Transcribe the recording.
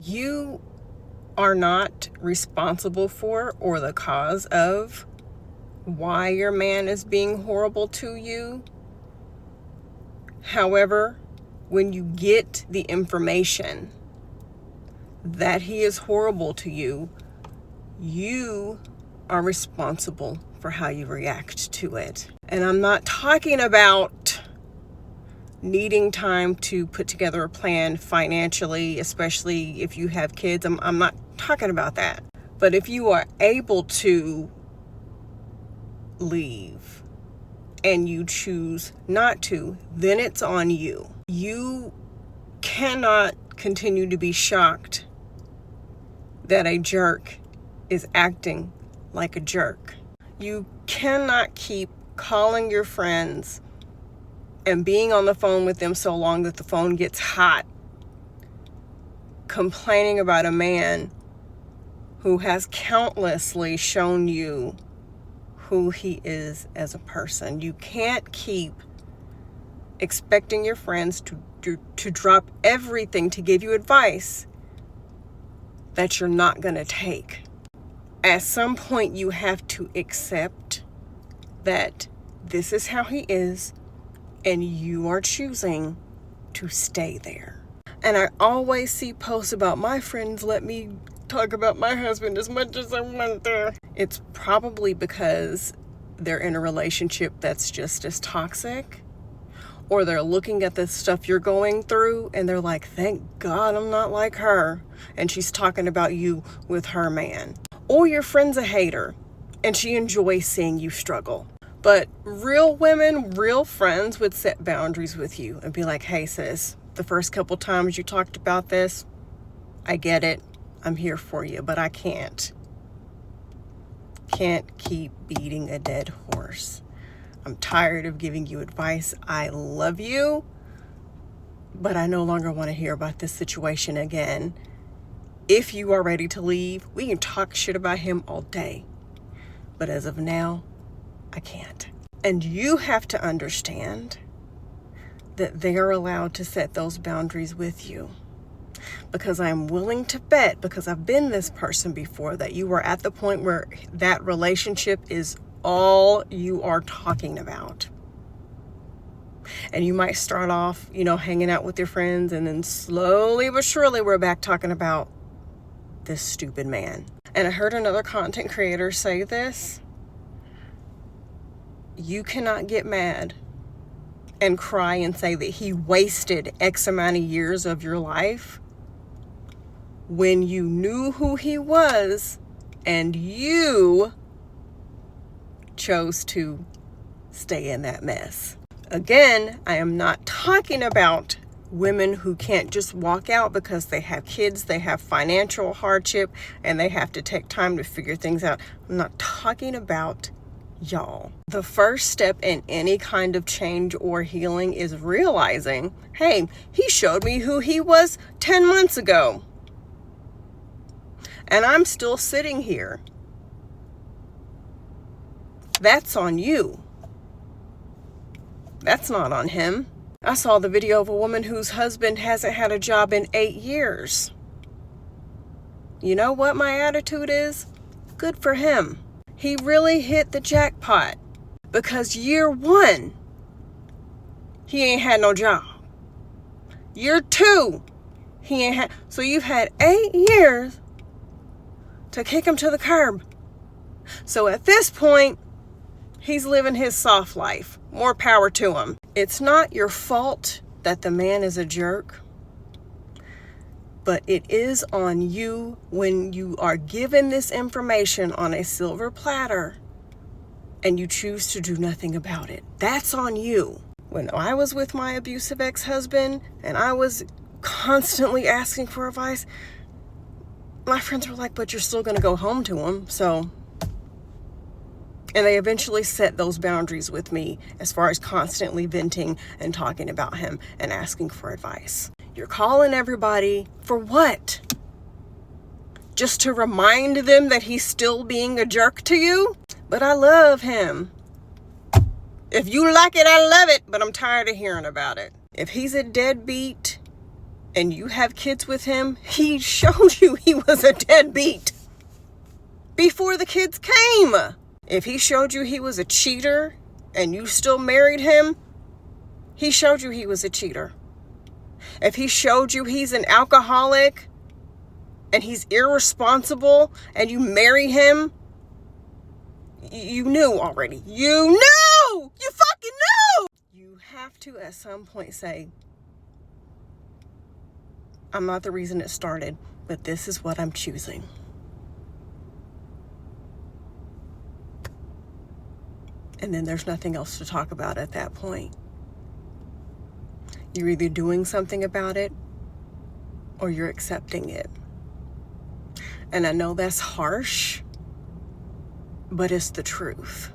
You are not responsible for or the cause of why your man is being horrible to you. However, when you get the information that he is horrible to you, you are responsible for how you react to it. And I'm not talking about needing time to put together a plan financially, especially if you have kids. I'm not talking about that. But if you are able to leave and you choose not to, then it's on you. You cannot continue to be shocked that a jerk is acting like a jerk. You cannot keep calling your friends and being on the phone with them so long that the phone gets hot, complaining about a man who has countlessly shown you who he is as a person. You can't keep expecting your friends to drop everything to give you advice that you're not going to take. At some point, you have to accept that this is how he is, and you are choosing to stay there. And I always see posts about my friends let me talk about my husband as much as I want to. It's probably because they're in a relationship that's just as toxic, or they're looking at the stuff you're going through and they're like, thank God I'm not like her, and she's talking about you with her man. Or your friend's a hater and she enjoys seeing you struggle. But real women, real friends would set boundaries with you and be like, hey sis, the first couple times you talked about this, I get it. I'm here for you, but I can't keep beating a dead horse. I'm tired of giving you advice. I love you, but I no longer want to hear about this situation again. If you are ready to leave, we can talk shit about him all day. But as of now, I can't. And you have to understand that they are allowed to set those boundaries with you. Because I'm willing to bet, because I've been this person before, that you are at the point where that relationship is all you are talking about. And you might start off, hanging out with your friends, and then slowly but surely we're back talking about this stupid man. And I heard another content creator say this: you cannot get mad and cry and say that he wasted X amount of years of your life when you knew who he was and you chose to stay in that mess. Again, I am not talking about women who can't just walk out because they have kids, they have financial hardship, and they have to take time to figure things out. I'm not talking about y'all. The first step in any kind of change or healing is realizing, hey, he showed me who he was 10 months ago. And I'm still sitting here. That's on you. That's not on him. I saw the video of a woman whose husband hasn't had a job in 8 years. You know what my attitude is? Good for him. He really hit the jackpot, because year 1, he ain't had no job. Year 2, he ain't had. So you've had 8 years to kick him to the curb. So at this point, he's living his soft life. More power to him. It's not your fault that the man is a jerk, but it is on you when you are given this information on a silver platter and you choose to do nothing about it. That's on you. When I was with my abusive ex-husband and I was constantly asking for advice, my friends were like, but you're still going to go home to him, so... And they eventually set those boundaries with me as far as constantly venting and talking about him and asking for advice. You're calling everybody for what? Just to remind them that he's still being a jerk to you? But I love him. If you like it, I love it, but I'm tired of hearing about it. If he's a deadbeat and you have kids with him, he showed you he was a deadbeat before the kids came. If he showed you he was a cheater and you still married him, he showed you he was a cheater. If he showed you he's an alcoholic and he's irresponsible and you marry him, you knew already. You knew! You fucking knew! You have to at some point say, I'm not the reason it started, but this is what I'm choosing. And then there's nothing else to talk about at that point. You're either doing something about it or you're accepting it. And I know that's harsh, but it's the truth.